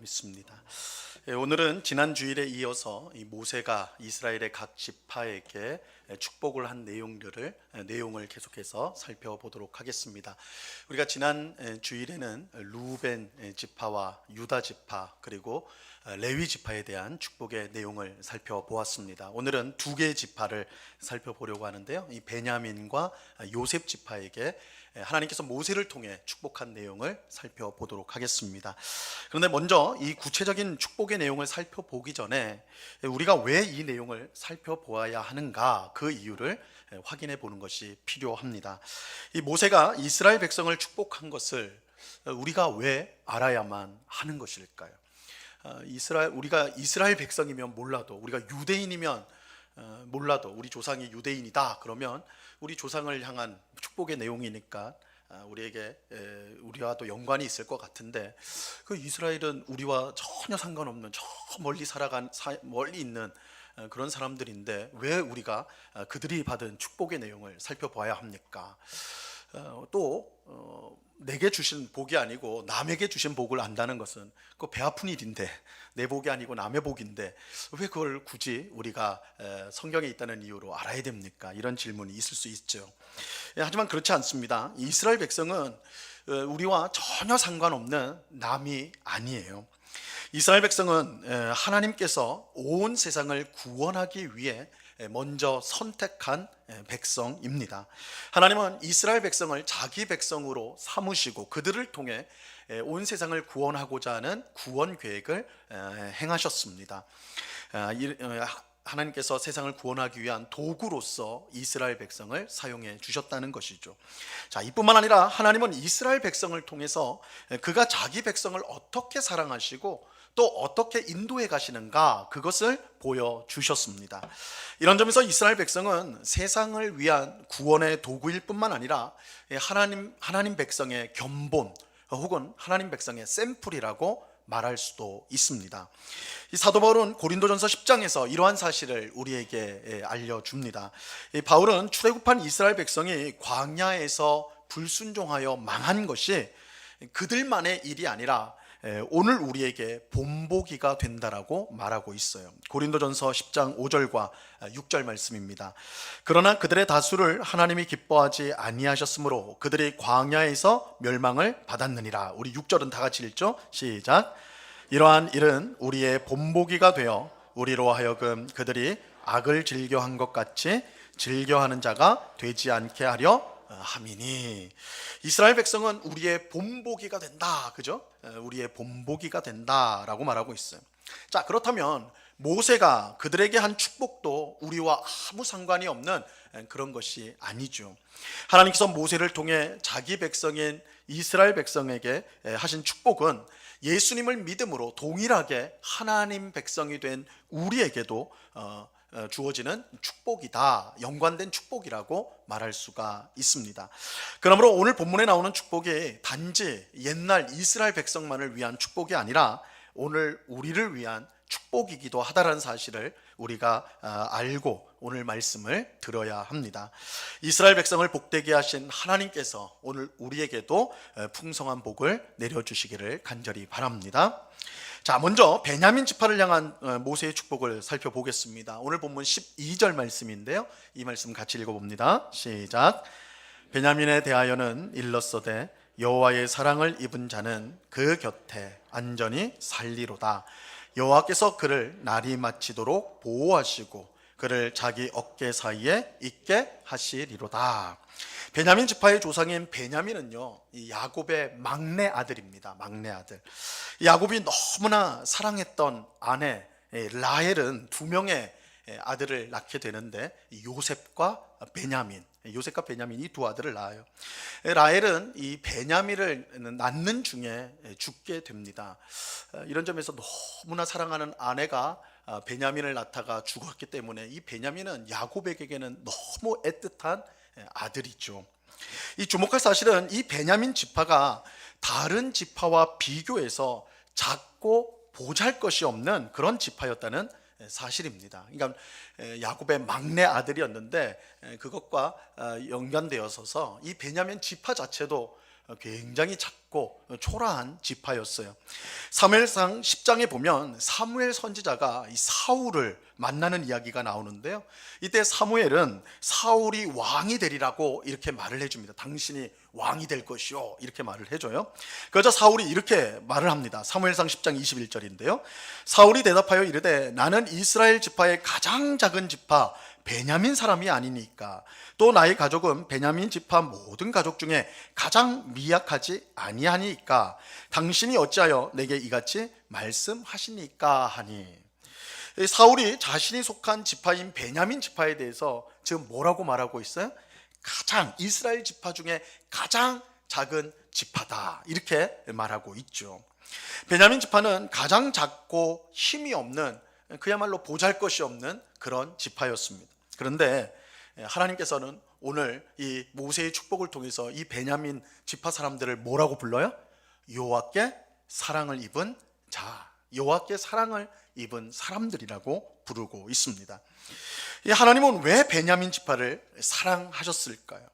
믿습니다. 오늘은 지난 주일에 이어서 이 모세가 이스라엘의 각 지파에게 축복을 한 내용을 계속해서 살펴보도록 하겠습니다. 우리가 지난 주일에는 루벤 지파와 유다 지파 그리고 레위 지파에 대한 축복의 내용을 살펴보았습니다. 오늘은 두 개의 지파를 살펴보려고 하는데요. 이 베냐민과 요셉 지파에게 하나님께서 모세를 통해 축복한 내용을 살펴보도록 하겠습니다. 그런데 먼저 이 구체적인 축복의 내용을 살펴보기 전에 우리가 왜 이 내용을 살펴보아야 하는가, 그 이유를 확인해 보는 것이 필요합니다. 이 모세가 이스라엘 백성을 축복한 것을 우리가 왜 알아야만 하는 것일까요? 우리가 이스라엘 백성이면 몰라도, 우리가 유대인이면 몰라도, 우리 조상이 유대인이다 그러면 우리 조상을 향한 축복의 내용이니까 우리와도 연관이 있을 것 같은데, 그 이스라엘은 우리와 전혀 상관없는 저 멀리 있는 그런 사람들인데 왜 우리가 그들이 받은 축복의 내용을 살펴봐야 합니까? 내게 주신 복이 아니고 남에게 주신 복을 안다는 것은 그 배 아픈 일인데, 내 복이 아니고 남의 복인데 왜 그걸 굳이 우리가 성경에 있다는 이유로 알아야 됩니까? 이런 질문이 있을 수 있죠. 하지만 그렇지 않습니다. 이스라엘 백성은 우리와 전혀 상관없는 남이 아니에요. 이스라엘 백성은 하나님께서 온 세상을 구원하기 위해 먼저 선택한 백성입니다. 하나님은 이스라엘 백성을 자기 백성으로 삼으시고 그들을 통해 온 세상을 구원하고자 하는 구원 계획을 행하셨습니다. 하나님께서 세상을 구원하기 위한 도구로서 이스라엘 백성을 사용해 주셨다는 것이죠. 자, 이뿐만 아니라 하나님은 이스라엘 백성을 통해서 그가 자기 백성을 어떻게 사랑하시고 또 어떻게 인도해 가시는가, 그것을 보여주셨습니다. 이런 점에서 이스라엘 백성은 세상을 위한 구원의 도구일 뿐만 아니라 하나님 백성의 견본 혹은 하나님 백성의 샘플이라고 말할 수도 있습니다. 이 사도 바울은 고린도전서 10장에서 이러한 사실을 우리에게 알려줍니다. 바울은 출애굽한 이스라엘 백성이 광야에서 불순종하여 망한 것이 그들만의 일이 아니라 오늘 우리에게 본보기가 된다라고 말하고 있어요. 고린도전서 10장 5절과 6절 말씀입니다. 그러나 그들의 다수를 하나님이 기뻐하지 아니하셨으므로 그들이 광야에서 멸망을 받았느니라. 우리 6절은 다 같이 읽죠. 시작. 이러한 일은 우리의 본보기가 되어 우리로 하여금 그들이 악을 즐겨한 것 같이 즐겨하는 자가 되지 않게 하려 함이니. 이스라엘 백성은 우리의 본보기가 된다, 그죠? 우리의 본보기가 된다라고 말하고 있어요. 자, 그렇다면 모세가 그들에게 한 축복도 우리와 아무 상관이 없는 그런 것이 아니죠. 하나님께서 모세를 통해 자기 백성인 이스라엘 백성에게 하신 축복은 예수님을 믿음으로 동일하게 하나님 백성이 된 우리에게도 주어지는 축복이다, 연관된 축복이라고 말할 수가 있습니다. 그러므로 오늘 본문에 나오는 축복이 단지 옛날 이스라엘 백성만을 위한 축복이 아니라 오늘 우리를 위한 축복이기도 하다라는 사실을 우리가 알고 오늘 말씀을 들어야 합니다. 이스라엘 백성을 복되게 하신 하나님께서 오늘 우리에게도 풍성한 복을 내려주시기를 간절히 바랍니다. 자, 먼저 베냐민 지파를 향한 모세의 축복을 살펴보겠습니다. 오늘 본문 12절 말씀인데요, 이 말씀 같이 읽어봅니다. 시작. 베냐민에 대하여는 일렀으되 여호와의 사랑을 입은 자는 그 곁에 안전히 살리로다. 여호와께서 그를 날이 마치도록 보호하시고 그를 자기 어깨 사이에 있게 하시리로다. 베냐민 지파의 조상인 베냐민은요, 이 야곱의 막내 아들입니다. 막내 아들. 야곱이 너무나 사랑했던 아내 라헬은 두 명의 아들을 낳게 되는데 요셉과 베냐민 이 두 아들을 낳아요. 라헬은 이 베냐민을 낳는 중에 죽게 됩니다. 이런 점에서 너무나 사랑하는 아내가 베냐민을 낳다가 죽었기 때문에 이 베냐민은 야곱에게는 너무 애틋한 아들이죠. 이 주목할 사실은 이 베냐민 지파가 다른 지파와 비교해서 작고 보잘것이 없는 그런 지파였다는 사실입니다. 그러니까 야곱의 막내 아들이었는데 그것과 연관되어서서 이 베냐민 지파 자체도 굉장히 작고 초라한 지파였어요. 사무엘상 10장에 보면 사무엘 선지자가 이 사울을 만나는 이야기가 나오는데요. 이때 사무엘은 사울이 왕이 되리라고 이렇게 말을 해줍니다. 당신이 왕이 될 것이요, 이렇게 말을 해줘요. 그러자 사울이 이렇게 말을 합니다. 사무엘상 10장 21절인데요. 사울이 대답하여 이르되 나는 이스라엘 지파의 가장 작은 지파 베냐민 사람이 아니니까 또 나의 가족은 베냐민 지파 모든 가족 중에 가장 미약하지 아니하니까 당신이 어찌하여 내게 이같이 말씀하시니까 하니. 사울이 자신이 속한 지파인 베냐민 지파에 대해서 지금 뭐라고 말하고 있어요? 가장, 이스라엘 지파 중에 가장 작은 지파다, 이렇게 말하고 있죠. 베냐민 지파는 가장 작고 힘이 없는, 그야말로 보잘것이 없는 그런 지파였습니다. 그런데 하나님께서는 오늘 이 모세의 축복을 통해서 이 베냐민 지파 사람들을 뭐라고 불러요? 여호와께 사랑을 입은 자, 여호와께 사랑을 입은 사람들이라고 부르고 있습니다. 하나님은 왜 베냐민 지파를 사랑하셨을까요?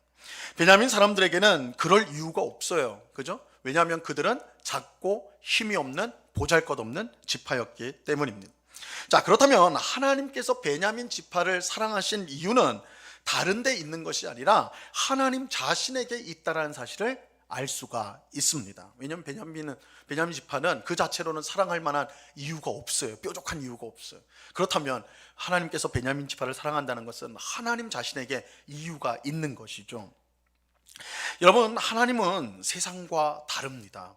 베냐민 사람들에게는 그럴 이유가 없어요. 그죠? 왜냐하면 그들은 작고 힘이 없는, 보잘것없는 지파였기 때문입니다. 자, 그렇다면 하나님께서 베냐민 지파를 사랑하신 이유는 다른 데 있는 것이 아니라 하나님 자신에게 있다라는 사실을 알 수가 있습니다. 왜냐하면 베냐민 지파는 그 자체로는 사랑할 만한 이유가 없어요. 뾰족한 이유가 없어요. 그렇다면 하나님께서 베냐민 지파를 사랑한다는 것은 하나님 자신에게 이유가 있는 것이죠. 여러분, 하나님은 세상과 다릅니다.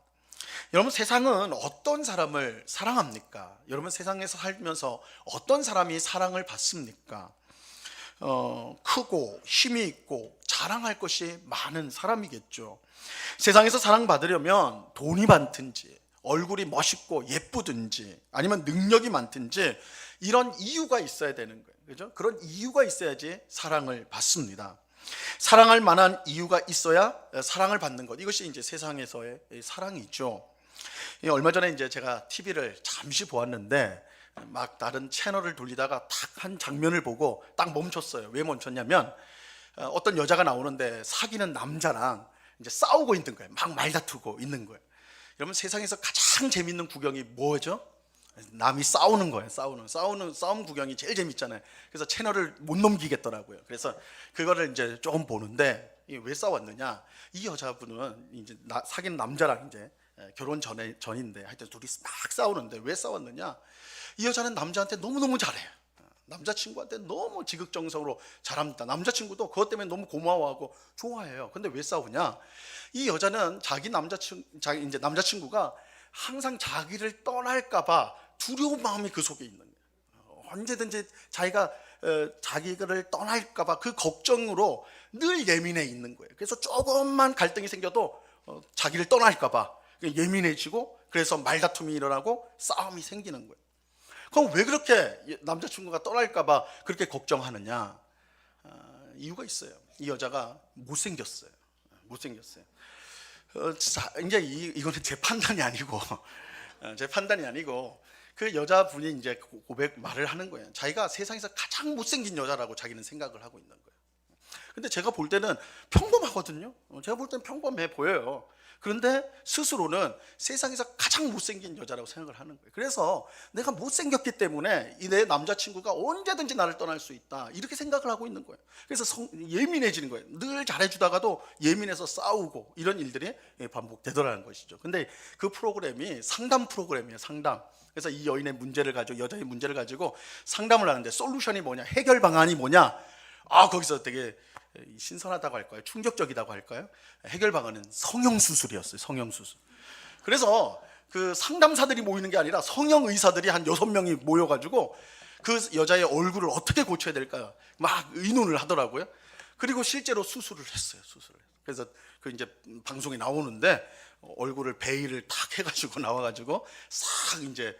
여러분, 세상은 어떤 사람을 사랑합니까? 여러분, 세상에서 살면서 어떤 사람이 사랑을 받습니까? 크고 힘이 있고 자랑할 것이 많은 사람이겠죠. 세상에서 사랑받으려면 돈이 많든지 얼굴이 멋있고 예쁘든지 아니면 능력이 많든지 이런 이유가 있어야 되는 거예요. 그죠? 그런 이유가 있어야지 사랑을 받습니다. 사랑할 만한 이유가 있어야 사랑을 받는 것, 이것이 이제 세상에서의 사랑이죠. 얼마 전에 이제 제가 TV를 잠시 보았는데 막 다른 채널을 돌리다가 딱 한 장면을 보고 딱 멈췄어요. 왜 멈췄냐면 어떤 여자가 나오는데 사귀는 남자랑 이제 싸우고 있는 거예요. 막 말다투고 있는 거예요. 여러분, 세상에서 가장 재밌는 구경이 뭐죠? 남이 싸우는 거예요. 싸움 구경이 제일 재밌잖아요. 그래서 채널을 못 넘기겠더라고요. 그래서 그거를 이제 조금 보는데, 왜 싸웠느냐? 이 여자분은 이제 사귄 남자랑 이제 결혼 전인데 하여튼 둘이 막 싸우는데 왜 싸웠느냐? 이 여자는 남자한테 너무너무 잘해요. 남자친구한테 너무 지극정성으로 잘합니다. 남자친구도 그것 때문에 너무 고마워하고 좋아해요. 근데 왜 싸우냐? 이 여자는 자기 남자친구가 항상 자기를 떠날까봐 두려운 마음이 그 속에 있는 거예요. 언제든지 자기를 떠날까봐 그 걱정으로 늘 예민해 있는 거예요. 그래서 조금만 갈등이 생겨도 자기를 떠날까봐 예민해지고, 그래서 말다툼이 일어나고 싸움이 생기는 거예요. 그럼 왜 그렇게 남자친구가 떠날까봐 그렇게 걱정하느냐? 이유가 있어요. 이 여자가 못생겼어요. 이제 이거는 제 판단이 아니고 그 여자분이 이제 말을 하는 거예요. 자기가 세상에서 가장 못생긴 여자라고 자기는 생각을 하고 있는 거예요. 근데 제가 볼 때는 평범하거든요. 제가 볼 때는 평범해 보여요. 그런데 스스로는 세상에서 가장 못생긴 여자라고 생각을 하는 거예요. 그래서 내가 못생겼기 때문에 내 남자친구가 언제든지 나를 떠날 수 있다, 이렇게 생각을 하고 있는 거예요. 그래서 예민해지는 거예요. 늘 잘해주다가도 예민해서 싸우고 이런 일들이 반복되더라는 것이죠. 근데 그 프로그램이 상담 프로그램이에요. 상담. 그래서 이 여자의 문제를 가지고 상담을 하는데, 솔루션이 뭐냐, 해결 방안이 뭐냐, 거기서 되게 신선하다고 할까요? 충격적이라고 할까요? 해결 방안은 성형수술이었어요. 성형수술. 그래서 그 상담사들이 모이는 게 아니라 성형의사들이 한 6명이 모여가지고 그 여자의 얼굴을 어떻게 고쳐야 될까 막 의논을 하더라고요. 그리고 실제로 수술을 했어요. 그래서 그 이제 방송에 나오는데 얼굴을 베일을 탁 해가지고 나와가지고 싹 이제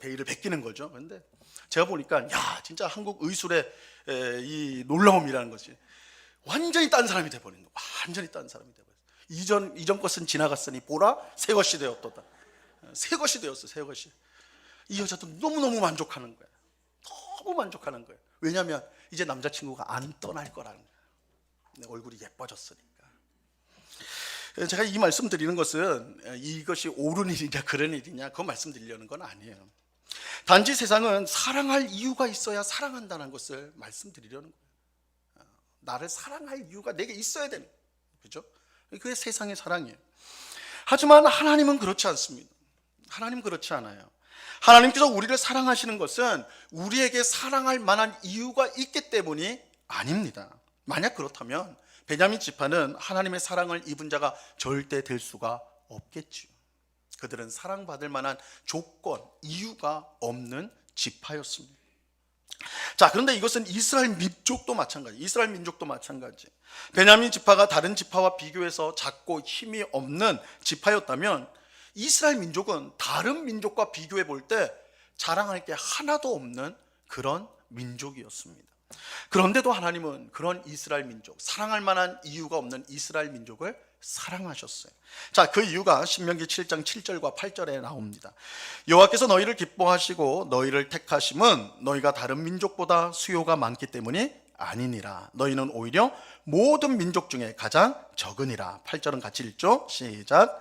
베일을 벗기는 거죠. 근데 제가 보니까 진짜 한국 의술의 이 놀라움이라는 것이 완전히 딴 사람이 돼버린 거예요. 완전히 딴 사람이 돼버렸어요. 이전 것은 지나갔으니 보라 새 것이 되었도다. 새 것이 되었어. 새 것이. 이 여자도 너무너무 만족하는 거예요. 너무 만족하는 거예요. 왜냐하면 이제 남자친구가 안 떠날 거라는 거예요. 내 얼굴이 예뻐졌으니까. 제가 이 말씀 드리는 것은 이것이 옳은 일이냐 그런 일이냐 그 말씀 드리려는 건 아니에요. 단지 세상은 사랑할 이유가 있어야 사랑한다는 것을 말씀드리려는 거예요. 나를 사랑할 이유가 내게 있어야 되는 거예요. 그죠? 그게 세상의 사랑이에요. 하지만 하나님은 그렇지 않습니다. 하나님은 그렇지 않아요. 하나님께서 우리를 사랑하시는 것은 우리에게 사랑할 만한 이유가 있기 때문이 아닙니다. 만약 그렇다면 베냐민 지파는 하나님의 사랑을 입은 자가 절대 될 수가 없겠지요. 그들은 사랑받을 만한 조건, 이유가 없는 지파였습니다. 자, 그런데 이것은 이스라엘 민족도 마찬가지. 이스라엘 민족도 마찬가지. 베냐민 지파가 다른 지파와 비교해서 작고 힘이 없는 지파였다면 이스라엘 민족은 다른 민족과 비교해 볼 때 자랑할 게 하나도 없는 그런 민족이었습니다. 그런데도 하나님은 그런 이스라엘 민족, 사랑할 만한 이유가 없는 이스라엘 민족을 사랑하셨어요. 자, 그 이유가 신명기 7장 7절과 8절에 나옵니다. 여호와께서 너희를 기뻐하시고 너희를 택하심은 너희가 다른 민족보다 수요가 많기 때문이 아니니라. 너희는 오히려 모든 민족 중에 가장 적으니라. 8절은 같이 읽죠. 시작.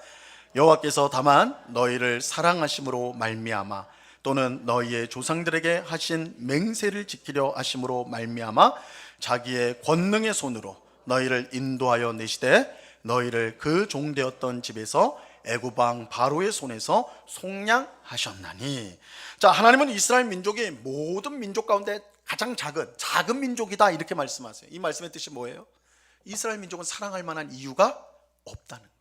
여호와께서 다만 너희를 사랑하심으로 말미암아 또는 너희의 조상들에게 하신 맹세를 지키려 하심으로 말미암아 자기의 권능의 손으로 너희를 인도하여 내시되 너희를 그 종되었던 집에서 애굽 왕 바로의 손에서 속량하셨나니. 자, 하나님은 이스라엘 민족이 모든 민족 가운데 가장 작은 민족이다 이렇게 말씀하세요. 이 말씀의 뜻이 뭐예요? 이스라엘 민족은 사랑할 만한 이유가 없다는 거예요.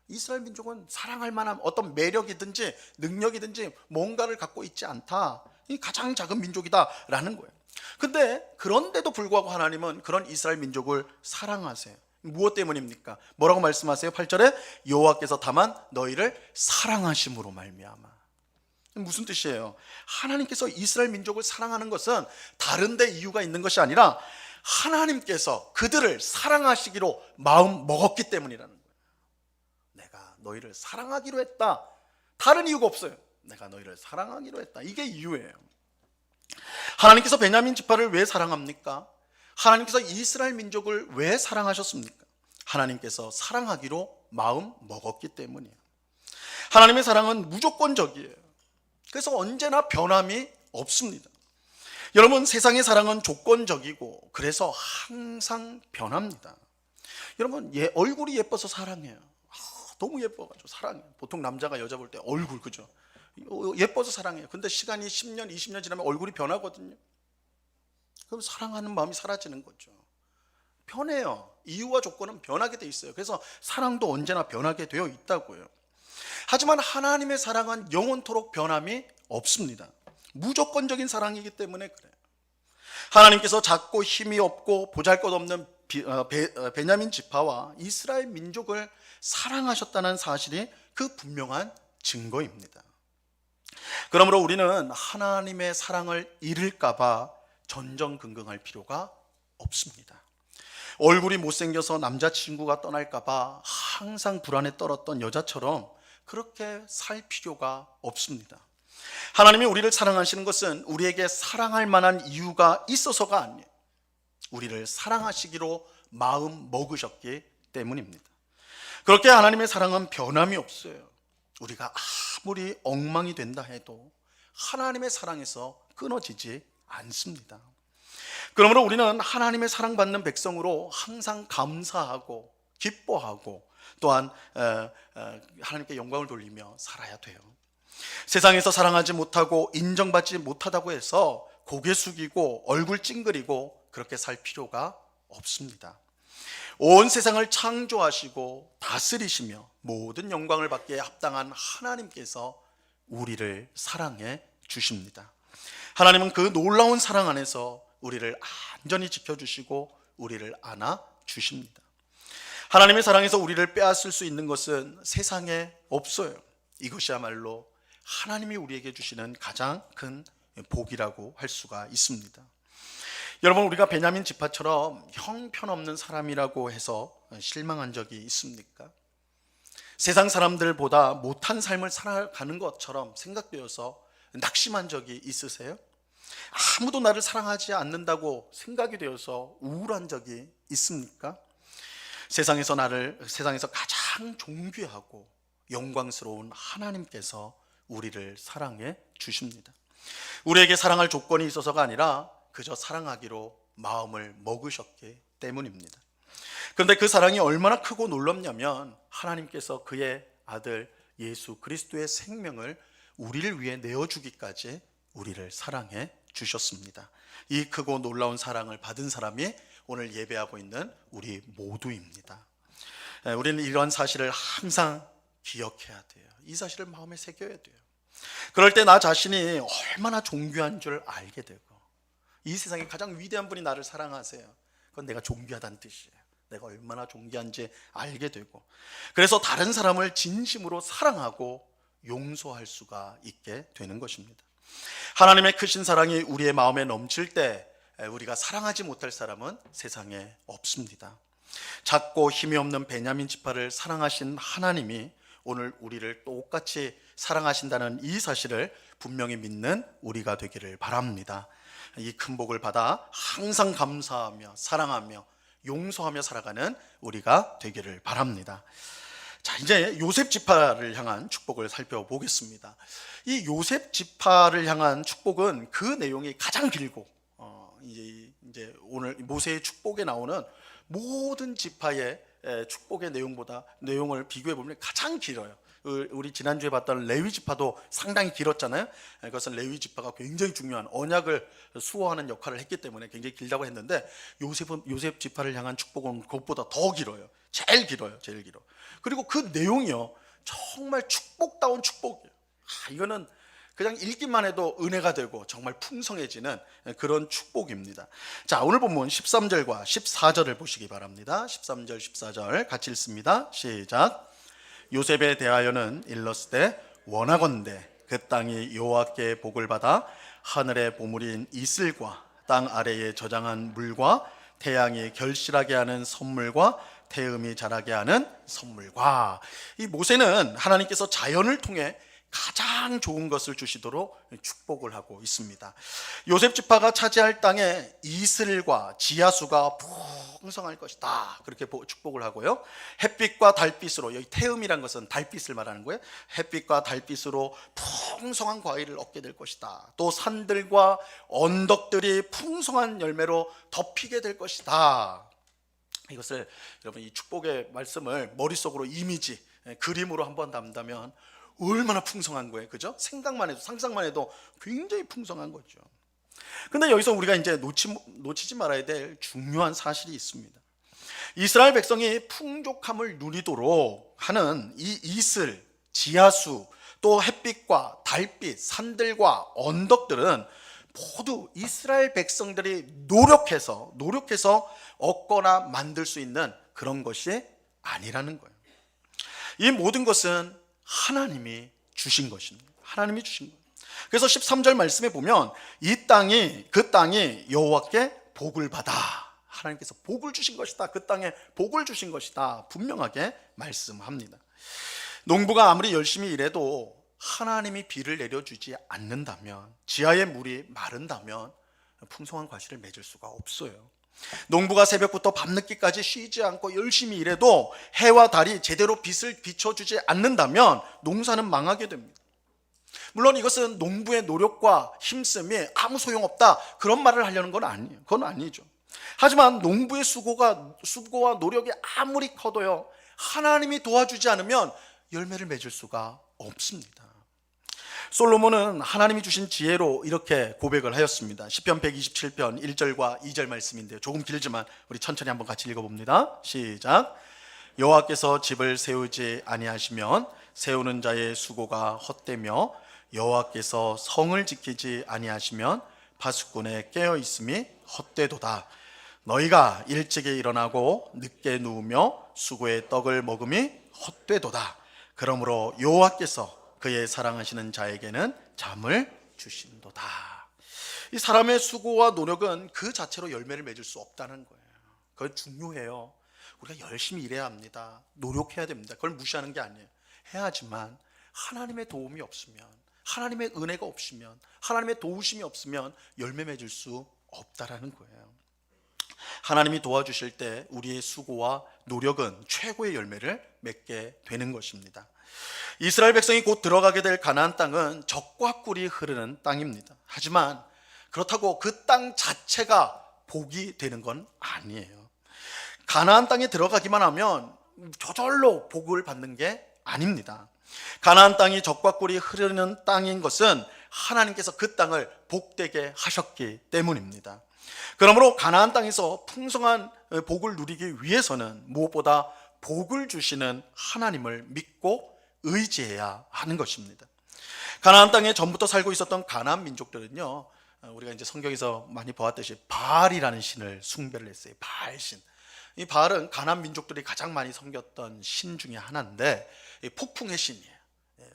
이스라엘 민족은 사랑할 만한 어떤 매력이든지 능력이든지 뭔가를 갖고 있지 않다. 이 가장 작은 민족이다라는 거예요. 근데 그런데도 불구하고 하나님은 그런 이스라엘 민족을 사랑하세요. 무엇 때문입니까? 뭐라고 말씀하세요? 8절에 여호와께서 다만 너희를 사랑하심으로 말미암아. 무슨 뜻이에요? 하나님께서 이스라엘 민족을 사랑하는 것은 다른 데 이유가 있는 것이 아니라 하나님께서 그들을 사랑하시기로 마음 먹었기 때문이라는 거예요. 내가 너희를 사랑하기로 했다. 다른 이유가 없어요. 내가 너희를 사랑하기로 했다. 이게 이유예요. 하나님께서 베냐민 지파를 왜 사랑합니까? 하나님께서 이스라엘 민족을 왜 사랑하셨습니까? 하나님께서 사랑하기로 마음 먹었기 때문이에요. 하나님의 사랑은 무조건적이에요. 그래서 언제나 변함이 없습니다. 여러분, 세상의 사랑은 조건적이고 그래서 항상 변합니다. 여러분, 얼굴이 예뻐서 사랑해요. 너무 예뻐가지고 사랑해요. 보통 남자가 여자 볼 때 얼굴, 그죠? 예뻐서 사랑해요. 근데 시간이 10년, 20년 지나면 얼굴이 변하거든요. 그럼 사랑하는 마음이 사라지는 거죠. 변해요. 이유와 조건은 변하게 돼 있어요. 그래서 사랑도 언제나 변하게 되어 있다고요. 하지만 하나님의 사랑은 영원토록 변함이 없습니다. 무조건적인 사랑이기 때문에 그래요. 하나님께서 작고 힘이 없고 보잘것없는 베냐민 지파와 이스라엘 민족을 사랑하셨다는 사실이 그 분명한 증거입니다. 그러므로 우리는 하나님의 사랑을 잃을까 봐 전전긍긍할 필요가 없습니다. 얼굴이 못생겨서 남자친구가 떠날까 봐 항상 불안에 떨었던 여자처럼 그렇게 살 필요가 없습니다. 하나님이 우리를 사랑하시는 것은 우리에게 사랑할 만한 이유가 있어서가 아니에요. 우리를 사랑하시기로 마음 먹으셨기 때문입니다. 그렇게 하나님의 사랑은 변함이 없어요. 우리가 아무리 엉망이 된다 해도 하나님의 사랑에서 끊어지지 않습니다. 그러므로 우리는 하나님의 사랑받는 백성으로 항상 감사하고 기뻐하고 또한 하나님께 영광을 돌리며 살아야 돼요. 세상에서 사랑하지 못하고 인정받지 못하다고 해서 고개 숙이고 얼굴 찡그리고 그렇게 살 필요가 없습니다. 온 세상을 창조하시고 다스리시며 모든 영광을 받기에 합당한 하나님께서 우리를 사랑해 주십니다. 하나님은 그 놀라운 사랑 안에서 우리를 안전히 지켜주시고 우리를 안아 주십니다. 하나님의 사랑에서 우리를 빼앗을 수 있는 것은 세상에 없어요. 이것이야말로 하나님이 우리에게 주시는 가장 큰 복이라고 할 수가 있습니다. 여러분, 우리가 베냐민 지파처럼 형편없는 사람이라고 해서 실망한 적이 있습니까? 세상 사람들보다 못한 삶을 살아가는 것처럼 생각되어서 낙심한 적이 있으세요? 아무도 나를 사랑하지 않는다고 생각이 되어서 우울한 적이 있습니까? 세상에서 가장 존귀하고 영광스러운 하나님께서 우리를 사랑해 주십니다. 우리에게 사랑할 조건이 있어서가 아니라 그저 사랑하기로 마음을 먹으셨기 때문입니다. 그런데 그 사랑이 얼마나 크고 놀랍냐면 하나님께서 그의 아들 예수 그리스도의 생명을 우리를 위해 내어주기까지 우리를 사랑해 주셨습니다. 이 크고 놀라운 사랑을 받은 사람이 오늘 예배하고 있는 우리 모두입니다. 우리는 이런 사실을 항상 기억해야 돼요. 이 사실을 마음에 새겨야 돼요. 그럴 때 나 자신이 얼마나 존귀한 줄 알게 되고, 이 세상에 가장 위대한 분이 나를 사랑하세요. 그건 내가 존귀하다는 뜻이에요. 내가 얼마나 존귀한지 알게 되고, 그래서 다른 사람을 진심으로 사랑하고 용서할 수가 있게 되는 것입니다. 하나님의 크신 사랑이 우리의 마음에 넘칠 때 우리가 사랑하지 못할 사람은 세상에 없습니다. 작고 힘이 없는 베냐민 지파를 사랑하신 하나님이 오늘 우리를 똑같이 사랑하신다는 이 사실을 분명히 믿는 우리가 되기를 바랍니다. 이 큰 복을 받아 항상 감사하며 사랑하며 용서하며 살아가는 우리가 되기를 바랍니다. 자, 이제 요셉 지파를 향한 축복을 살펴보겠습니다. 이 요셉 지파를 향한 축복은 그 내용이 가장 길고, 이제 오늘 모세의 축복에 나오는 모든 지파의 축복의 내용을 비교해 보면 가장 길어요. 우리 지난주에 봤던 레위 지파도 상당히 길었잖아요. 그것은 레위 지파가 굉장히 중요한 언약을 수호하는 역할을 했기 때문에 굉장히 길다고 했는데, 요셉 지파를 향한 축복은 그것보다 더 길어요. 제일 길어요. 그리고 그 내용이요, 정말 축복다운 축복이에요. 이거는 그냥 읽기만 해도 은혜가 되고 정말 풍성해지는 그런 축복입니다. 자, 오늘 본문 13절과 14절을 보시기 바랍니다. 13절 14절 같이 읽습니다. 시작. 요셉에 대하여는 일렀으되 원하건대 그 땅이 여호와께 복을 받아 하늘의 보물인 이슬과 땅 아래에 저장한 물과 태양이 결실하게 하는 선물과 태음이 자라게 하는 선물과, 이 모세는 하나님께서 자연을 통해 가장 좋은 것을 주시도록 축복을 하고 있습니다. 요셉 지파가 차지할 땅에 이슬과 지하수가 풍성할 것이다, 그렇게 축복을 하고요. 햇빛과 달빛으로, 여기 태음이란 것은 달빛을 말하는 거예요. 햇빛과 달빛으로 풍성한 과일을 얻게 될 것이다. 또 산들과 언덕들이 풍성한 열매로 덮이게 될 것이다. 이것을 여러분, 이 축복의 말씀을 머릿속으로 이미지, 그림으로 한번 담다면 얼마나 풍성한 거예요, 그죠? 생각만 해도, 상상만 해도 굉장히 풍성한 거죠. 근데 여기서 우리가 이제 놓치지 말아야 될 중요한 사실이 있습니다. 이스라엘 백성이 풍족함을 누리도록 하는 이 이슬, 지하수, 또 햇빛과 달빛, 산들과 언덕들은 모두 이스라엘 백성들이 노력해서 얻거나 만들 수 있는 그런 것이 아니라는 거예요. 이 모든 것은 하나님이 주신 것입니다. 하나님이 주신 거예요. 그래서 13절 말씀에 보면 그 땅이 여호와께 복을 받아, 하나님께서 복을 주신 것이다, 그 땅에 복을 주신 것이다, 분명하게 말씀합니다. 농부가 아무리 열심히 일해도 하나님이 비를 내려주지 않는다면, 지하의 물이 마른다면 풍성한 과실을 맺을 수가 없어요. 농부가 새벽부터 밤늦게까지 쉬지 않고 열심히 일해도 해와 달이 제대로 빛을 비춰주지 않는다면 농사는 망하게 됩니다. 물론 이것은 농부의 노력과 힘씀이 아무 소용없다, 그런 말을 하려는 건 아니에요. 그건 아니죠. 하지만 농부의 수고와 노력이 아무리 커도요, 하나님이 도와주지 않으면 열매를 맺을 수가 없습니다. 솔로몬은 하나님이 주신 지혜로 이렇게 고백을 하였습니다. 시편 127편 1절과 2절 말씀인데요, 조금 길지만 우리 천천히 한번 같이 읽어봅니다. 시작. 여호와께서 집을 세우지 아니하시면 세우는 자의 수고가 헛되며 여호와께서 성을 지키지 아니하시면 파수꾼의 깨어있음이 헛되도다. 너희가 일찍이 일어나고 늦게 누우며 수고의 떡을 먹음이 헛되도다. 그러므로 여호와께서 그의 사랑하시는 자에게는 잠을 주신도다. 이 사람의 수고와 노력은 그 자체로 열매를 맺을 수 없다는 거예요. 그건 중요해요. 우리가 열심히 일해야 합니다. 노력해야 됩니다. 그걸 무시하는 게 아니에요. 해야지만 하나님의 도움이 없으면, 하나님의 은혜가 없으면, 하나님의 도우심이 없으면 열매 맺을 수 없다라는 거예요. 하나님이 도와주실 때 우리의 수고와 노력은 최고의 열매를 맺게 되는 것입니다. 이스라엘 백성이 곧 들어가게 될 가나안 땅은 젖과 꿀이 흐르는 땅입니다. 하지만 그렇다고 그 땅 자체가 복이 되는 건 아니에요. 가나안 땅에 들어가기만 하면 저절로 복을 받는 게 아닙니다. 가나안 땅이 젖과 꿀이 흐르는 땅인 것은 하나님께서 그 땅을 복되게 하셨기 때문입니다. 그러므로 가나안 땅에서 풍성한 복을 누리기 위해서는 무엇보다 복을 주시는 하나님을 믿고 의지해야 하는 것입니다. 가나안 땅에 전부터 살고 있었던 가나안 민족들은요, 우리가 이제 성경에서 많이 보았듯이 바알이라는 신을 숭배를 했어요. 바알신. 이 바알은 가나안 민족들이 가장 많이 섬겼던 신 중에 하나인데 폭풍의 신이에요.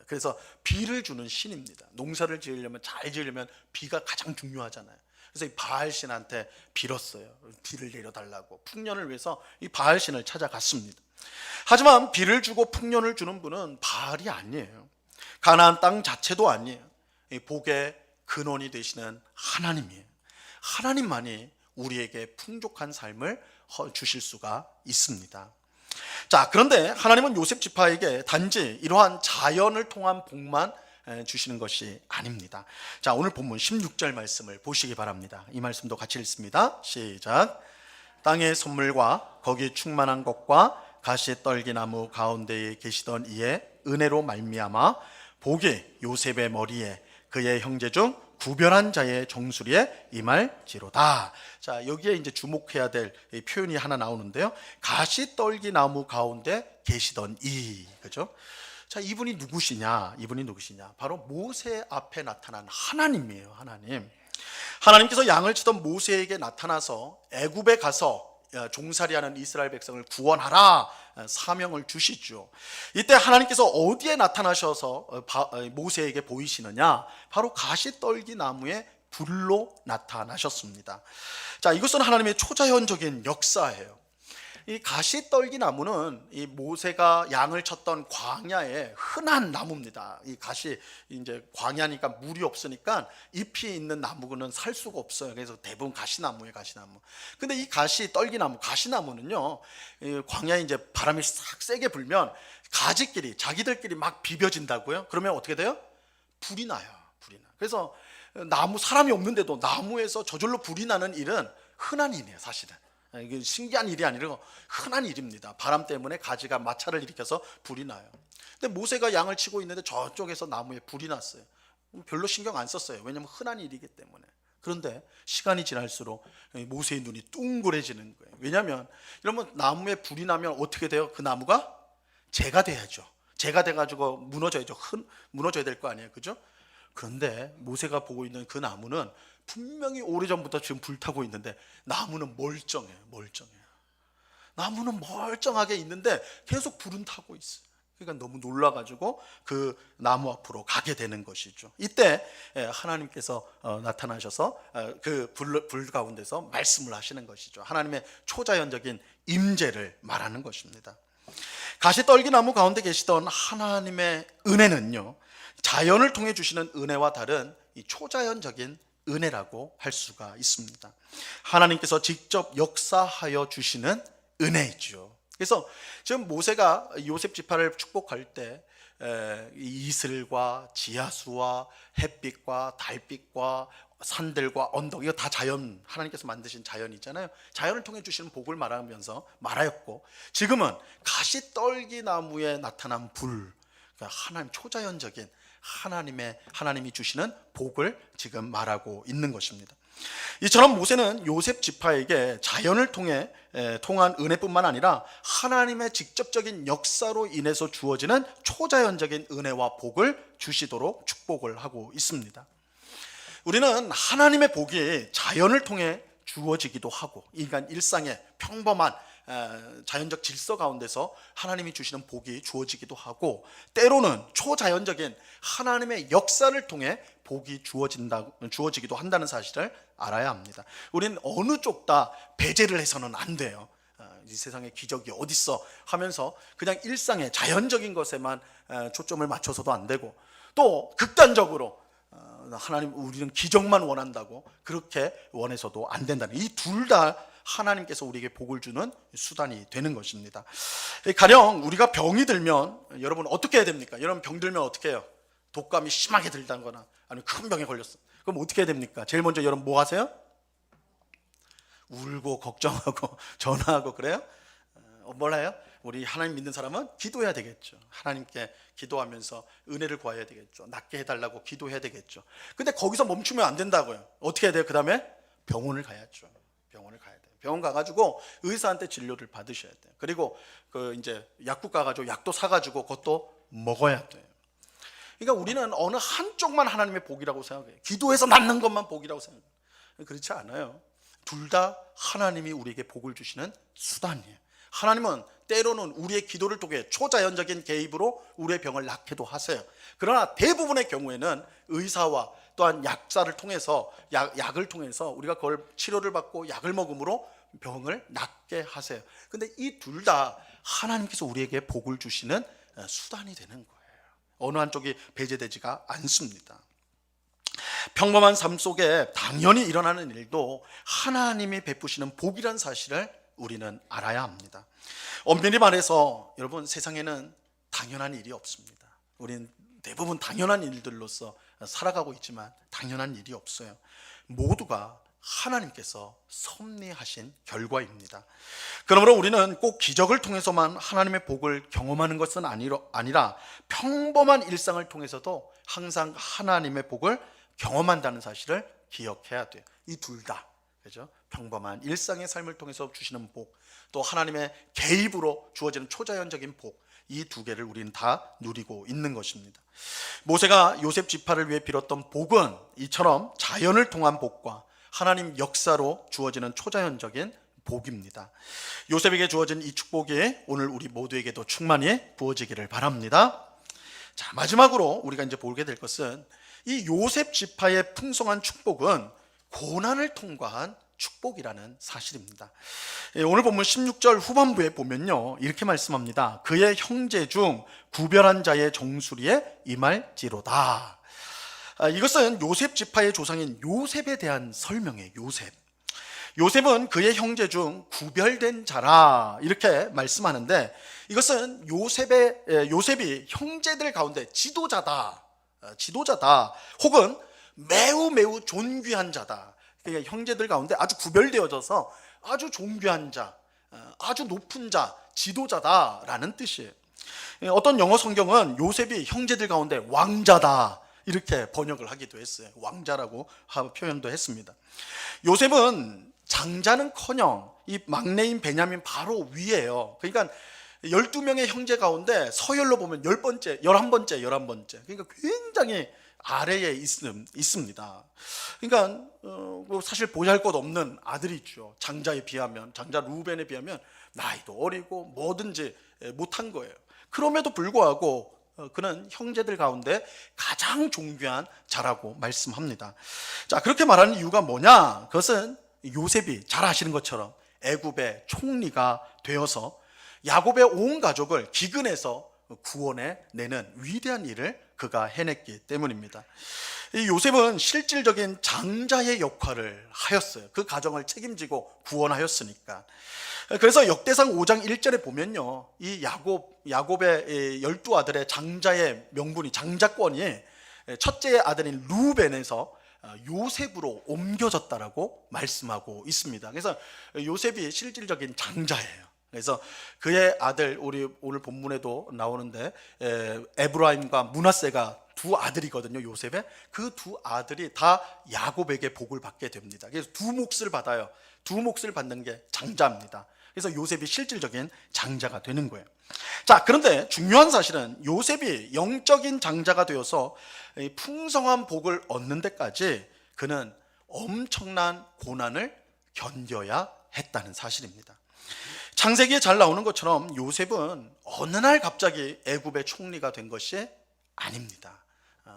그래서 비를 주는 신입니다. 농사를 지으려면, 잘 지으려면 비가 가장 중요하잖아요. 그래서 이 바알신한테 빌었어요. 비를 내려달라고. 풍년을 위해서 이 바알신을 찾아갔습니다. 하지만 비를 주고 풍년을 주는 분은 바알이 아니에요. 가나안 땅 자체도 아니에요. 이 복의 근원이 되시는 하나님이에요. 하나님만이 우리에게 풍족한 삶을 주실 수가 있습니다. 자, 그런데 하나님은 요셉 지파에게 단지 이러한 자연을 통한 복만 주시는 것이 아닙니다. 자, 오늘 본문 16절 말씀을 보시기 바랍니다. 이 말씀도 같이 읽습니다. 시작. 땅의 선물과 거기 충만한 것과 가시떨기나무 가운데에 계시던 이의 은혜로 말미암아 복이 요셉의 머리에 그의 형제 중 구별한 자의 정수리에 임할지로다. 자, 여기에 이제 주목해야 될 표현이 하나 나오는데요. 가시떨기나무 가운데 계시던 이, 그죠? 자, 이분이 누구시냐? 바로 모세 앞에 나타난 하나님이에요. 하나님께서 양을 치던 모세에게 나타나서 애굽에 가서 종살이하는 이스라엘 백성을 구원하라 사명을 주시죠. 이때 하나님께서 어디에 나타나셔서 모세에게 보이시느냐? 바로 가시떨기 나무의 불로 나타나셨습니다. 자, 이것은 하나님의 초자연적인 역사예요. 이 가시떨기 나무는 이 모세가 양을 쳤던 광야의 흔한 나무입니다. 이 가시, 이제 광야니까 물이 없으니까 잎이 있는 나무는 살 수가 없어요. 그래서 대부분 가시나무예요, 가시나무. 근데 이 가시떨기 나무, 가시나무는요, 이 광야에 이제 바람이 싹 세게 불면 가지끼리, 자기들끼리 막 비벼진다고요. 그러면 어떻게 돼요? 불이 나요. 그래서 나무, 사람이 없는데도 나무에서 저절로 불이 나는 일은 흔한 일이에요, 사실은. 이게 신기한 일이 아니라 흔한 일입니다. 바람 때문에 가지가 마찰을 일으켜서 불이 나요. 근데 모세가 양을 치고 있는데 저쪽에서 나무에 불이 났어요. 별로 신경 안 썼어요. 왜냐하면 흔한 일이기 때문에. 그런데 시간이 지날수록 모세의 눈이 둥그레지는 거예요. 왜냐하면 이러면 나무에 불이 나면 어떻게 돼요? 그 나무가 재가 돼야죠. 재가 돼가지고 무너져야죠. 무너져야 될 거 아니에요, 그죠? 그런데 모세가 보고 있는 그 나무는 분명히 오래전부터 지금 불타고 있는데 나무는 멀쩡해요. 나무는 멀쩡하게 있는데 계속 불은 타고 있어요. 그러니까 너무 놀라가지고 그 나무 앞으로 가게 되는 것이죠. 이때 하나님께서 나타나셔서 그 불 가운데서 말씀을 하시는 것이죠. 하나님의 초자연적인 임재를 말하는 것입니다. 가시떨기 나무 가운데 계시던 하나님의 은혜는요, 자연을 통해 주시는 은혜와 다른 이 초자연적인 은혜라고 할 수가 있습니다. 하나님께서 직접 역사하여 주시는 은혜이죠. 그래서 지금 모세가 요셉 지파를 축복할 때 이슬과 지하수와 햇빛과 달빛과 산들과 언덕, 이거 다 자연, 하나님께서 만드신 자연이잖아요. 자연을 통해 주시는 복을 말하였고, 지금은 가시떨기 나무에 나타난 불, 그러니까 하나님 초자연적인 하나님이 주시는 복을 지금 말하고 있는 것입니다. 이처럼 모세는 요셉 지파에게 자연을 통한 은혜뿐만 아니라 하나님의 직접적인 역사로 인해서 주어지는 초자연적인 은혜와 복을 주시도록 축복을 하고 있습니다. 우리는 하나님의 복이 자연을 통해 주어지기도 하고, 인간 일상의 평범한 자연적 질서 가운데서 하나님이 주시는 복이 주어지기도 하고, 때로는 초자연적인 하나님의 역사를 통해 복이 주어지기도 한다는 사실을 알아야 합니다. 우리는 어느 쪽 다 배제를 해서는 안 돼요. 이 세상에 기적이 어딨어 하면서 그냥 일상의 자연적인 것에만 초점을 맞춰서도 안 되고, 또 극단적으로 하나님, 우리는 기적만 원한다고 그렇게 원해서도 안 된다는, 이 둘 다 하나님께서 우리에게 복을 주는 수단이 되는 것입니다. 가령 우리가 병이 들면 여러분 어떻게 해야 됩니까? 여러분 병 들면 어떻게 해요? 독감이 심하게 들다거나 아니면 큰 병에 걸렸어. 그럼 어떻게 해야 됩니까? 제일 먼저 여러분 뭐 하세요? 울고 걱정하고 전화하고 그래요? 뭘 해요? 우리 하나님 믿는 사람은 기도해야 되겠죠. 하나님께 기도하면서 은혜를 구해야 되겠죠. 낫게 해달라고 기도해야 되겠죠. 근데 거기서 멈추면 안 된다고요. 어떻게 해야 돼요? 그 다음에 병원을 가야죠. 병원을 가야 돼요. 병원 가가지고 의사한테 진료를 받으셔야 돼요. 그리고 그 이제 약국 가가지고 약도 사가지고 그것도 먹어야 돼요. 그러니까 우리는 어느 한쪽만 하나님의 복이라고 생각해요. 기도해서 낫는 것만 복이라고 생각해요. 그렇지 않아요. 둘 다 하나님이 우리에게 복을 주시는 수단이에요. 하나님은 때로는 우리의 기도를 통해 초자연적인 개입으로 우리의 병을 낫게도 하세요. 그러나 대부분의 경우에는 의사와 또한 약사를 통해서 약을 통해서 우리가 그걸 치료를 받고 약을 먹음으로 병을 낫게 하세요. 근데 이 둘 다 하나님께서 우리에게 복을 주시는 수단이 되는 거예요. 어느 한쪽이 배제되지가 않습니다. 평범한 삶 속에 당연히 일어나는 일도 하나님이 베푸시는 복이란 사실을 우리는 알아야 합니다. 엄밀히 말해서 여러분 세상에는 당연한 일이 없습니다. 우리는 대부분 당연한 일들로서 살아가고 있지만 당연한 일이 없어요. 모두가 하나님께서 섭리하신 결과입니다. 그러므로 우리는 꼭 기적을 통해서만 하나님의 복을 경험하는 것은 아니라 평범한 일상을 통해서도 항상 하나님의 복을 경험한다는 사실을 기억해야 돼요. 이 둘 다, 그죠? 평범한 일상의 삶을 통해서 주시는 복, 또 하나님의 개입으로 주어지는 초자연적인 복, 이 두 개를 우리는 다 누리고 있는 것입니다. 모세가 요셉 지파를 위해 빌었던 복은 이처럼 자연을 통한 복과 하나님 역사로 주어지는 초자연적인 복입니다. 요셉에게 주어진 이 축복이 오늘 우리 모두에게도 충만히 부어지기를 바랍니다. 자, 마지막으로 우리가 이제 보게 될 것은 이 요셉 지파의 풍성한 축복은 고난을 통과한 축복이라는 사실입니다. 오늘 본문 16절 후반부에 보면요, 이렇게 말씀합니다. 그의 형제 중 구별한 자의 정수리에 임할지로다. 이것은 요셉 지파의 조상인 요셉에 대한 설명이에요. 요셉은 그의 형제 중 구별된 자라 이렇게 말씀하는데, 이것은 요셉이 형제들 가운데 지도자다 혹은 매우 존귀한 자다. 그러니까 형제들 가운데 아주 구별되어져서 아주 존귀한 자, 아주 높은 자, 지도자다라는 뜻이에요. 어떤 영어 성경은 요셉이 형제들 가운데 왕자다 이렇게 번역을 하기도 했어요. 왕자라고 표현도 했습니다. 요셉은 장자는커녕 이 막내인 베냐민 바로 위에요. 그러니까 12명의 형제 가운데 서열로 보면 10번째, 11번째. 그러니까 굉장히 아래에 있습니다. 그러니까 사실 보잘것없는 아들이죠. 장자 루벤에 비하면 나이도 어리고 뭐든지 못한 거예요. 그럼에도 불구하고 그는 형제들 가운데 가장 존귀한 자라고 말씀합니다. 자, 그렇게 말하는 이유가 뭐냐? 그것은 요셉이 잘 아시는 것처럼 애굽의 총리가 되어서 야곱의 온 가족을 기근에서 구원해 내는 위대한 일을 그가 해냈기 때문입니다. 이 요셉은 실질적인 장자의 역할을 하였어요. 그 가정을 책임지고 구원하였으니까. 그래서 역대상 5장 1절에 보면요, 이 야곱의 12아들의 장자의 명분이, 장자권이 첫째 아들인 루벤에서 요셉으로 옮겨졌다라고 말씀하고 있습니다. 그래서 요셉이 실질적인 장자예요. 그래서 그의 아들, 우리 오늘 본문에도 나오는데 에브라임과 므낫세가 두 아들이거든요. 요셉의 그 두 아들이 다 야곱에게 복을 받게 됩니다. 그래서 두 몫을 받아요. 두 몫을 받는 게 장자입니다. 그래서 요셉이 실질적인 장자가 되는 거예요. 자, 그런데 중요한 사실은 요셉이 영적인 장자가 되어서 풍성한 복을 얻는 데까지 그는 엄청난 고난을 견뎌야 했다는 사실입니다. 창세기에 잘 나오는 것처럼 요셉은 어느 날 갑자기 애굽의 총리가 된 것이 아닙니다.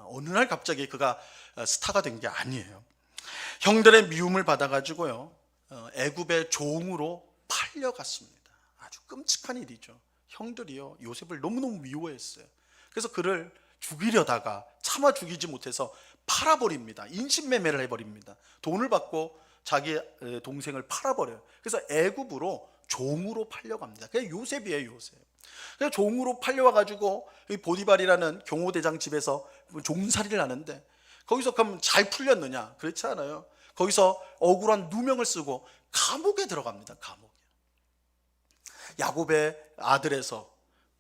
어느 날 갑자기 그가 스타가 된 게 아니에요. 형들의 미움을 받아가지고요, 애굽의 종으로 팔려갔습니다. 아주 끔찍한 일이죠. 형들이요, 요셉을 너무너무 미워했어요. 그래서 그를 죽이려다가 차마 죽이지 못해서 팔아버립니다. 인신매매를 해버립니다. 돈을 받고 자기 동생을 팔아버려요. 그래서 애굽으로 종으로 팔려갑니다. 그게 요셉이에요, 요셉. 그래서 종으로 팔려와가지고 보디발이라는 경호대장 집에서 종살이를 하는데, 거기서 그럼 잘 풀렸느냐? 그렇지 않아요. 거기서 억울한 누명을 쓰고 감옥에 들어갑니다. 감옥에. 야곱의 아들에서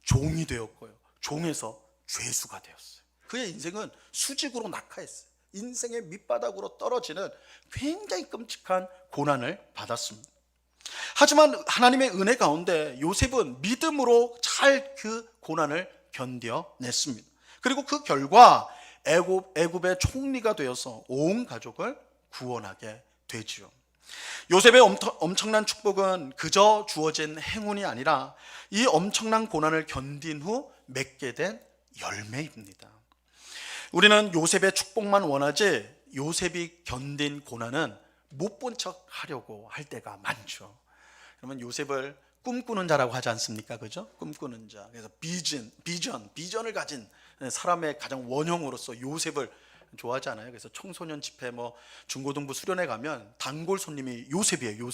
종이 되었고요, 종에서 죄수가 되었어요. 그의 인생은 수직으로 낙하했어요. 인생의 밑바닥으로 떨어지는 굉장히 끔찍한 고난을 받았습니다. 하지만 하나님의 은혜 가운데 요셉은 믿음으로 잘 그 고난을 견뎌냈습니다. 그리고 그 결과 애굽의 총리가 되어서 온 가족을 구원하게 되지요. 요셉의 엄청난 축복은 그저 주어진 행운이 아니라 이 엄청난 고난을 견딘 후 맺게 된 열매입니다. 우리는 요셉의 축복만 원하지 요셉이 견딘 고난은 못 본 척 하려고 할 때가 많죠. 그러면 요셉을 꿈꾸는 자라고 하지 않습니까? 그죠? 꿈꾸는 자. 그래서 비전을 가진 사람의 가장 원형으로서 요셉을 좋아하잖아요. 그래서 청소년 집회, 중고등부 수련회 가면 단골 손님이 요셉이에요.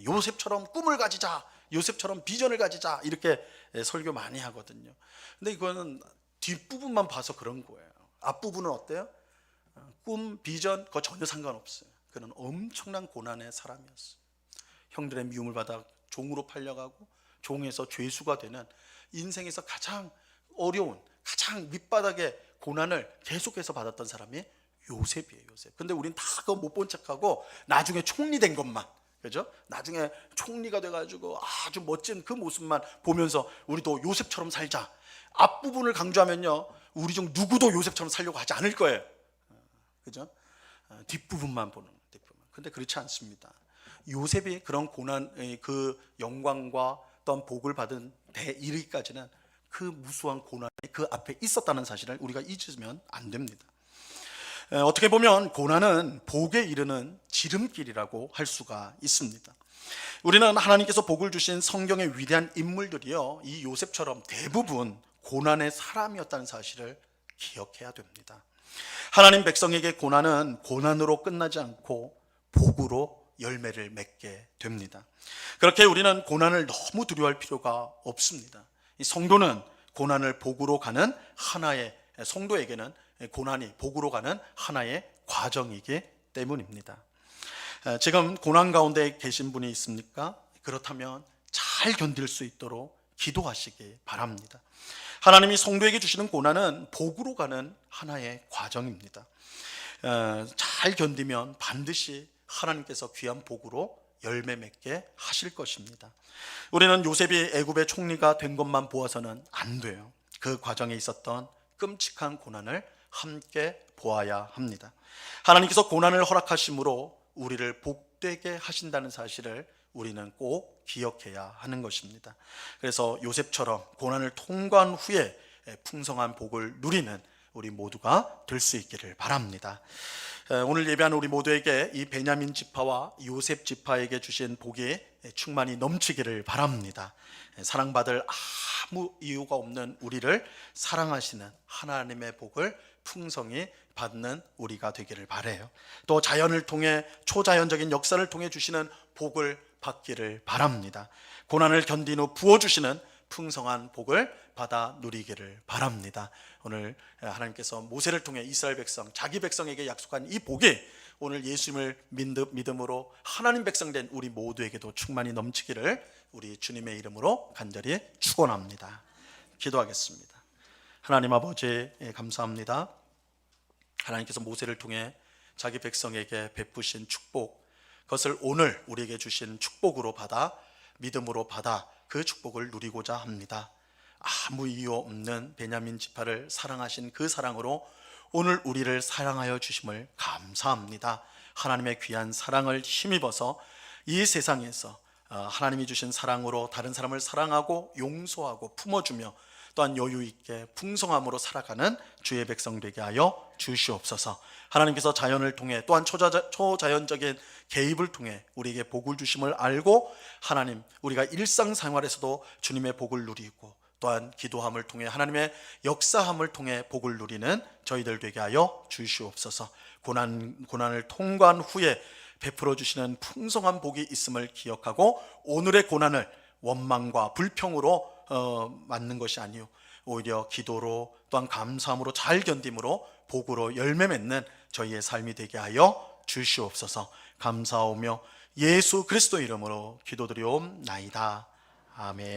요셉처럼 꿈을 가지자, 요셉처럼 비전을 가지자, 이렇게 설교 많이 하거든요. 근데 이거는 뒷부분만 봐서 그런 거예요. 앞부분은 어때요? 꿈, 비전, 그거 전혀 상관없어요. 그는 엄청난 고난의 사람이었어요. 형들의 미움을 받아 종으로 팔려가고 종에서 죄수가 되는 인생에서 가장 어려운, 가장 밑바닥의 고난을 계속해서 받았던 사람이 요셉이에요. 요셉. 근데 우린 다 그거 못 본 척하고 나중에 총리 된 것만, 그죠? 나중에 총리가 돼가지고 아주 멋진 그 모습만 보면서 우리도 요셉처럼 살자. 앞부분을 강조하면요, 우리 중 누구도 요셉처럼 살려고 하지 않을 거예요. 그죠? 뒷부분만 보는, 뒷부분. 근데 그렇지 않습니다. 요셉이 그런 고난의 그 영광과 또한 복을 받은 데 이르기까지는 그 무수한 고난이 그 앞에 있었다는 사실을 우리가 잊으면 안 됩니다. 어떻게 보면 고난은 복에 이르는 지름길이라고 할 수가 있습니다. 우리는 하나님께서 복을 주신 성경의 위대한 인물들이요, 이 요셉처럼 대부분 고난의 사람이었다는 사실을 기억해야 됩니다. 하나님 백성에게 고난은 고난으로 끝나지 않고 복으로 열매를 맺게 됩니다. 그렇게 우리는 고난을 너무 두려워할 필요가 없습니다. 이 성도는 고난을 복으로 가는 하나의, 성도에게는 고난이 복으로 가는 하나의 과정이기 때문입니다. 지금 고난 가운데 계신 분이 있습니까? 그렇다면 잘 견딜 수 있도록 기도하시기 바랍니다. 하나님이 성도에게 주시는 고난은 복으로 가는 하나의 과정입니다. 잘 견디면 반드시 하나님께서 귀한 복으로 열매 맺게 하실 것입니다. 우리는 요셉이 애굽의 총리가 된 것만 보아서는 안 돼요. 그 과정에 있었던 끔찍한 고난을 함께 보아야 합니다. 하나님께서 고난을 허락하심으로 우리를 복되게 하신다는 사실을 우리는 꼭 기억해야 하는 것입니다. 그래서 요셉처럼 고난을 통과한 후에 풍성한 복을 누리는 우리 모두가 될 수 있기를 바랍니다. 오늘 예배하는 우리 모두에게 이 베냐민 지파와 요셉 지파에게 주신 복이 충만히 넘치기를 바랍니다. 사랑받을 아무 이유가 없는 우리를 사랑하시는 하나님의 복을 풍성히 받는 우리가 되기를 바라요. 또 자연을 통해 초자연적인 역사를 통해 주시는 복을 받기를 바랍니다. 고난을 견딘 후 부어주시는 풍성한 복을 받아 누리기를 바랍니다. 오늘 하나님께서 모세를 통해 이스라엘 백성, 자기 백성에게 약속한 이 복이 오늘 예수님을 믿음으로 하나님 백성 된 우리 모두에게도 충만히 넘치기를 우리 주님의 이름으로 간절히 축원합니다. 기도하겠습니다. 하나님 아버지, 감사합니다. 하나님께서 모세를 통해 자기 백성에게 베푸신 축복, 그것을 오늘 우리에게 주신 축복으로 받아, 믿음으로 받아 그 축복을 누리고자 합니다. 아무 이유 없는 베냐민 지파를 사랑하신 그 사랑으로 오늘 우리를 사랑하여 주심을 감사합니다. 하나님의 귀한 사랑을 힘입어서 이 세상에서 하나님이 주신 사랑으로 다른 사람을 사랑하고 용서하고 품어주며 또한 여유 있게 풍성함으로 살아가는 주의 백성 되게 하여 주시옵소서. 하나님께서 자연을 통해 또한 초자연적인 개입을 통해 우리에게 복을 주심을 알고 하나님, 우리가 일상생활에서도 주님의 복을 누리고 또한 기도함을 통해 하나님의 역사함을 통해 복을 누리는 저희들 되게 하여 주시옵소서. 고난을 통과한 후에 베풀어 주시는 풍성한 복이 있음을 기억하고 오늘의 고난을 원망과 불평으로 맞는 것이 아니요 오히려 기도로 또한 감사함으로 잘 견딤으로 복으로 열매 맺는 저희의 삶이 되게 하여 주시옵소서. 감사하며 예수 그리스도 이름으로 기도드리옵나이다. 아멘.